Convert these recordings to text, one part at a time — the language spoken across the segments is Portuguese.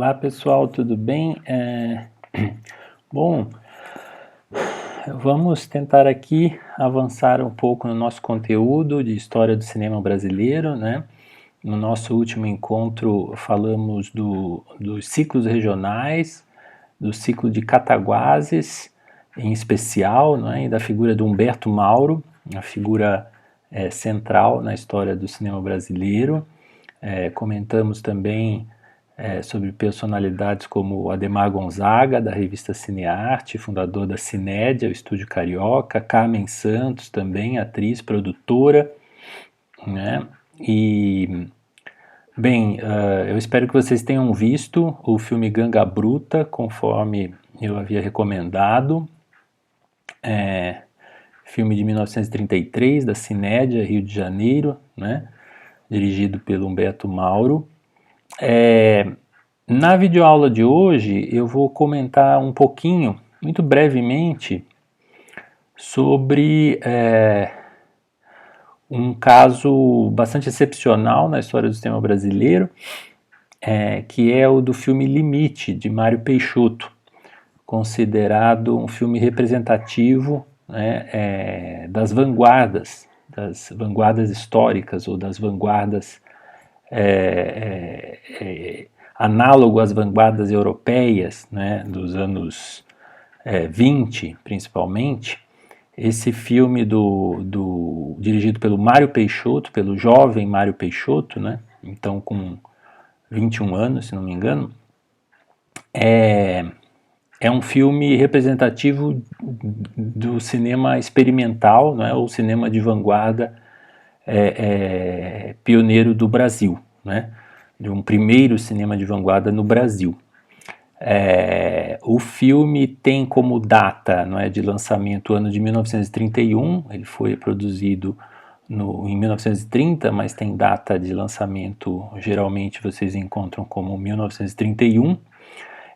Olá pessoal, tudo bem? Bom, vamos tentar aqui avançar um pouco no nosso conteúdo de história do cinema brasileiro, né? No nosso último encontro falamos dos ciclos regionais, do ciclo de Cataguases em especial, né? E da figura de Humberto Mauro, a figura central na história do cinema brasileiro. Comentamos também sobre personalidades como Adhemar Gonzaga, da revista Cinearte, fundador da Cinédia, o estúdio carioca, Carmen Santos, também atriz, produtora, né? E, bem, eu espero que vocês tenham visto o filme Ganga Bruta, conforme eu havia recomendado. Filme de 1933, da Cinédia, Rio de Janeiro, né? Dirigido pelo Humberto Mauro. Na videoaula de hoje eu vou comentar um pouquinho, muito brevemente, sobre um caso bastante excepcional na história do cinema brasileiro, que é o do filme Limite, de Mário Peixoto, considerado um filme representativo, né, das vanguardas históricas ou das vanguardas análogo às vanguardas europeias, né, dos anos 20, principalmente. Esse filme dirigido pelo Mário Peixoto, pelo jovem Mário Peixoto, né, então com 21 anos, se não me engano, é um filme representativo do cinema experimental, né, ou cinema de vanguarda pioneiro do Brasil, né, de um primeiro cinema de vanguarda no Brasil. O filme tem como data, não é, de lançamento o ano de 1931, ele foi produzido em 1930, mas tem data de lançamento, geralmente vocês encontram como 1931.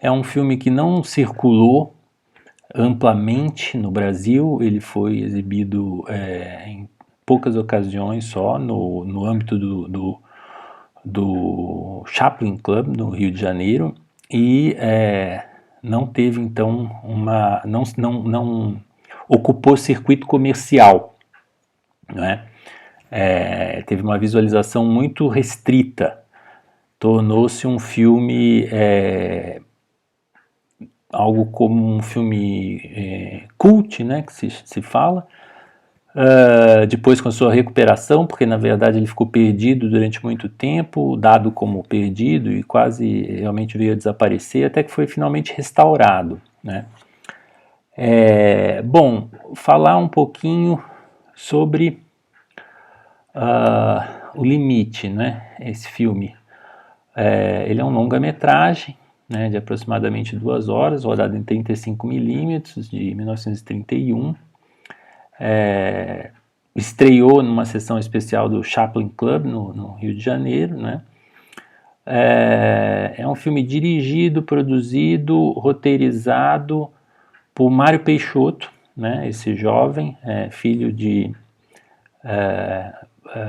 É um filme que não circulou amplamente no Brasil, ele foi exibido em poucas ocasiões só, no âmbito do Chaplin Club, no Rio de Janeiro, e não teve então não ocupou circuito comercial, né? Teve uma visualização muito restrita, tornou-se um filme algo como um filme cult, né, que se fala. Depois com a sua recuperação, porque na verdade ele ficou perdido durante muito tempo, dado como perdido e quase realmente veio a desaparecer, até que foi finalmente restaurado, né? Bom, falar um pouquinho sobre O Limite, né? Esse filme. Ele é um longa-metragem, né, de aproximadamente 2 horas, rodado em 35mm, de 1931. Estreou numa sessão especial do Chaplin Club no Rio de Janeiro, né? É um filme dirigido, produzido, roteirizado por Mário Peixoto, né? Esse jovem, filho de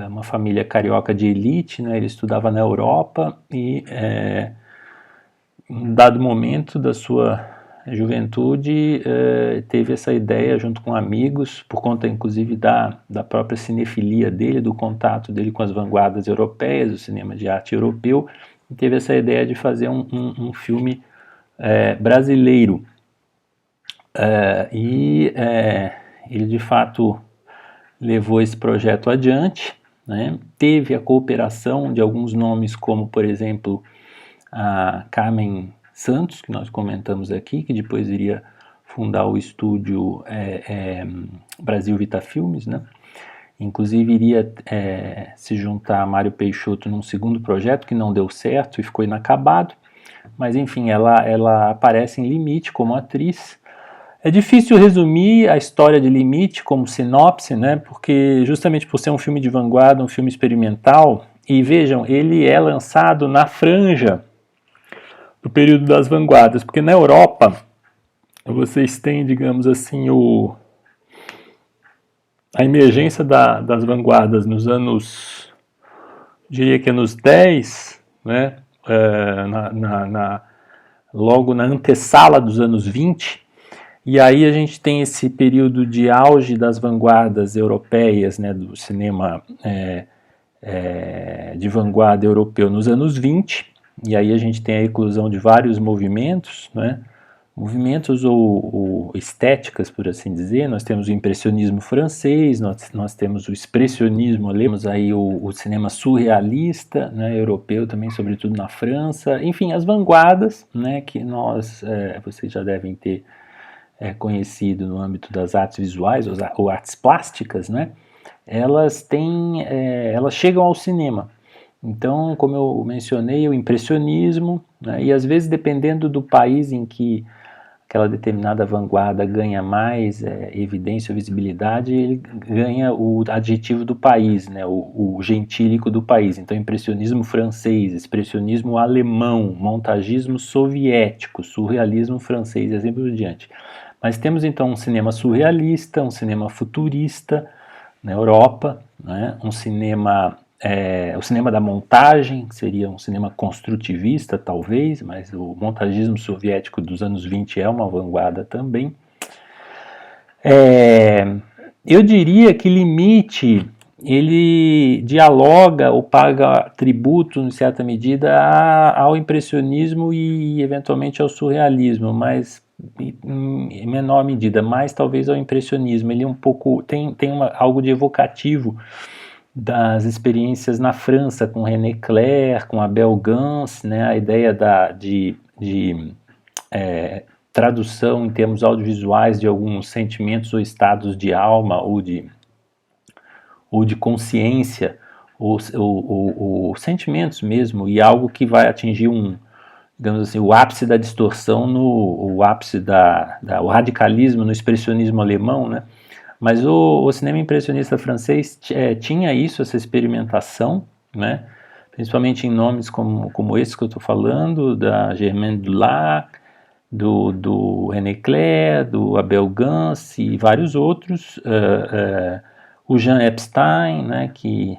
uma família carioca de elite, né? Ele estudava na Europa e em um dado momento da sua juventude teve essa ideia junto com amigos, por conta inclusive da própria cinefilia dele, do contato dele com as vanguardas europeias, o cinema de arte europeu, e teve essa ideia de fazer um filme brasileiro. Ele de fato levou esse projeto adiante, né? Teve a cooperação de alguns nomes como, por exemplo, a Carmen Santos, que nós comentamos aqui, que depois iria fundar o estúdio Brasil Vita Filmes, né? Inclusive iria se juntar a Mário Peixoto num segundo projeto que não deu certo e ficou inacabado, mas enfim, ela aparece em Limite como atriz. É difícil resumir a história de Limite como sinopse, né? Porque justamente por ser um filme de vanguarda, um filme experimental, e vejam, ele é lançado na franja do período das vanguardas, porque na Europa vocês têm, digamos assim, a emergência das vanguardas nos anos, diria que é nos 10, né, logo na antessala dos anos 20, e aí a gente tem esse período de auge das vanguardas europeias, né, do cinema de vanguarda europeu nos anos 20, e aí a gente tem a eclosão de vários movimentos, né, movimentos ou estéticas, por assim dizer. Nós temos o impressionismo francês, nós temos o expressionismo alemão, temos aí o cinema surrealista, né, europeu também, sobretudo na França, enfim, as vanguardas, né, que vocês já devem ter conhecido no âmbito das artes visuais ou artes plásticas, né, elas chegam ao cinema. Então, como eu mencionei, o impressionismo, né, e às vezes dependendo do país em que aquela determinada vanguarda ganha mais evidência ou visibilidade, ele ganha o adjetivo do país, né, o gentílico do país. Então, impressionismo francês, expressionismo alemão, montagismo soviético, surrealismo francês e assim por diante. Mas temos então um cinema surrealista, um cinema futurista na Europa, né, o cinema da montagem, que seria um cinema construtivista, talvez, mas o montagismo soviético dos anos 20 é uma vanguarda também. Eu diria que Limite, ele dialoga ou paga tributo, em certa medida, ao impressionismo e, eventualmente, ao surrealismo, mas em menor medida, mais talvez ao impressionismo. Ele tem algo de evocativo das experiências na França com René Clair, com Abel Gance, né, a ideia de tradução em termos audiovisuais de alguns sentimentos ou estados de alma ou de consciência, ou sentimentos mesmo, e algo que vai atingir digamos assim, o ápice da distorção, o ápice o radicalismo no expressionismo alemão, né? Mas o cinema impressionista francês tinha essa experimentação, né? Principalmente em nomes como esse que eu estou falando, da Germaine Dulac, do René Clair, do Abel Gance e vários outros, o Jean Epstein, né, que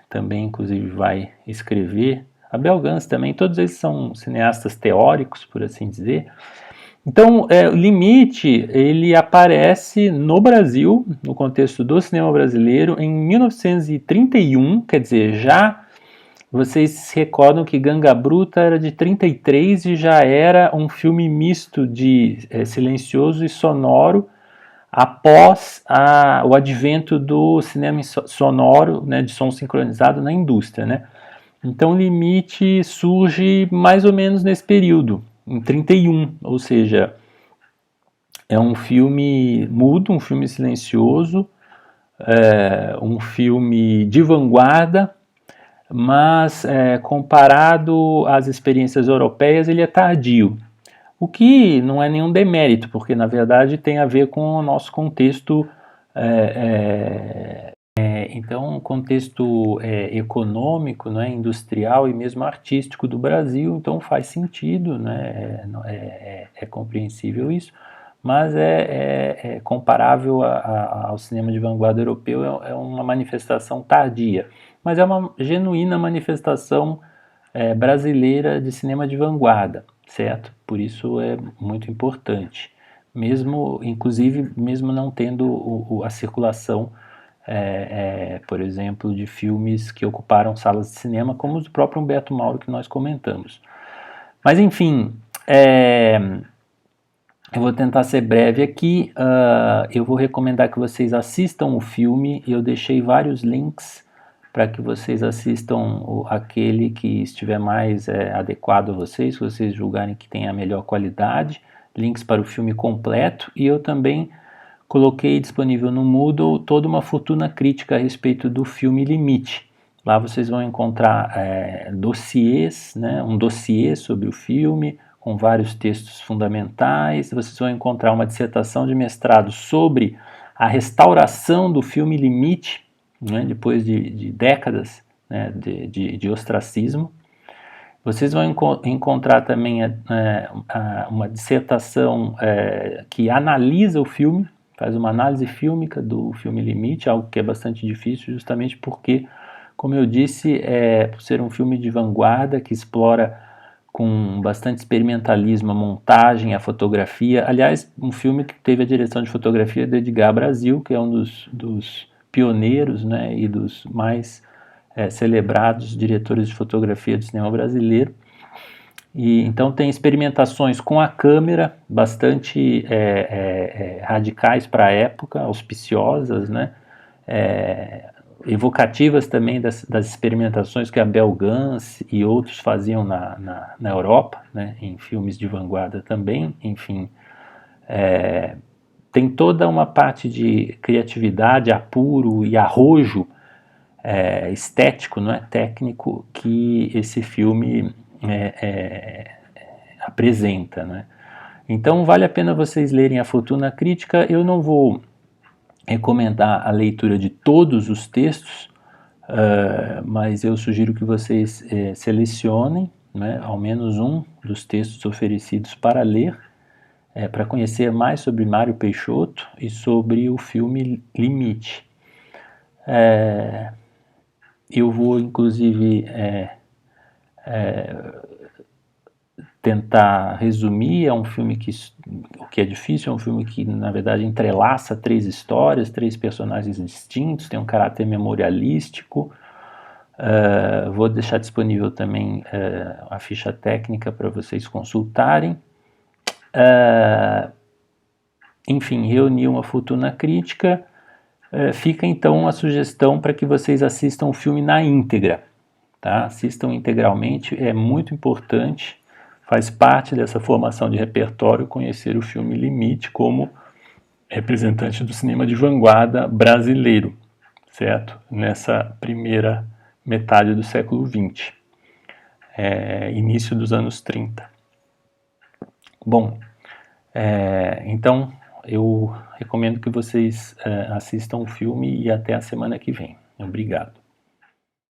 também inclusive vai escrever, Abel Gance também, todos eles são cineastas teóricos, por assim dizer. Então, o Limite, ele aparece no Brasil, no contexto do cinema brasileiro, em 1931, quer dizer, já vocês se recordam que Ganga Bruta era de 33 e já era um filme misto de silencioso e sonoro após o advento do cinema sonoro, né, de som sincronizado na indústria, né? Então, Limite surge mais ou menos nesse período, em 31, ou seja, é um filme mudo, um filme silencioso, um filme de vanguarda, mas comparado às experiências europeias, ele é tardio, o que não é nenhum demérito, porque na verdade tem a ver com o nosso contexto, então um contexto econômico, né, industrial e mesmo artístico do Brasil, então faz sentido, né, é compreensível isso, mas é comparável ao cinema de vanguarda europeu, é uma manifestação tardia, mas é uma genuína manifestação brasileira de cinema de vanguarda, certo? Por isso é muito importante, inclusive mesmo não tendo a circulação, por exemplo, de filmes que ocuparam salas de cinema, como o do próprio Humberto Mauro que nós comentamos. Mas enfim, eu vou tentar ser breve aqui. Eu vou recomendar que vocês assistam o filme. Eu deixei vários links para que vocês assistam aquele que estiver mais adequado a vocês, que vocês julgarem que tem a melhor qualidade. Links para o filme completo. E eu também coloquei disponível no Moodle toda uma fortuna crítica a respeito do filme Limite. Lá vocês vão encontrar dossiês, né, um dossiê sobre o filme, com vários textos fundamentais. Vocês vão encontrar uma dissertação de mestrado sobre a restauração do filme Limite, né, depois de décadas, né, de ostracismo. Vocês vão encontrar também uma dissertação que analisa o filme, faz uma análise fílmica do filme Limite, algo que é bastante difícil, justamente porque, Como eu disse, por ser um filme de vanguarda que explora com bastante experimentalismo a montagem, a fotografia. Aliás, um filme que teve a direção de fotografia de Edgar Brasil, que é um dos pioneiros, né, e dos mais celebrados diretores de fotografia do cinema brasileiro. E então tem experimentações com a câmera bastante radicais para a época, auspiciosas, né? Evocativas também das experimentações que a Bell Guns e outros faziam na Europa, né? Em filmes de vanguarda também, enfim. Tem toda uma parte de criatividade, apuro e arrojo estético, não é, técnico, que esse filme apresenta, né? Então vale a pena vocês lerem A Fortuna Crítica. Eu não vou recomendar a leitura de todos os textos, mas eu sugiro que vocês selecionem, né, ao menos um dos textos oferecidos para ler, para conhecer mais sobre Mário Peixoto e sobre o filme Limite. Eu vou, inclusive, tentar resumir. É um filme que, o que é difícil, é um filme que, na verdade, entrelaça 3 histórias, 3 personagens distintos, tem um caráter memorialístico. Vou deixar disponível também a ficha técnica para vocês consultarem. Enfim, reunir uma fortuna crítica. Fica então a sugestão para que vocês assistam o filme na íntegra, tá? Assistam integralmente, é muito importante, faz parte dessa formação de repertório conhecer o filme Limite como representante do cinema de vanguarda brasileiro, certo? Nessa primeira metade do século XX, início dos anos 30. Bom, então eu recomendo que vocês assistam o filme e até a semana que vem. Obrigado.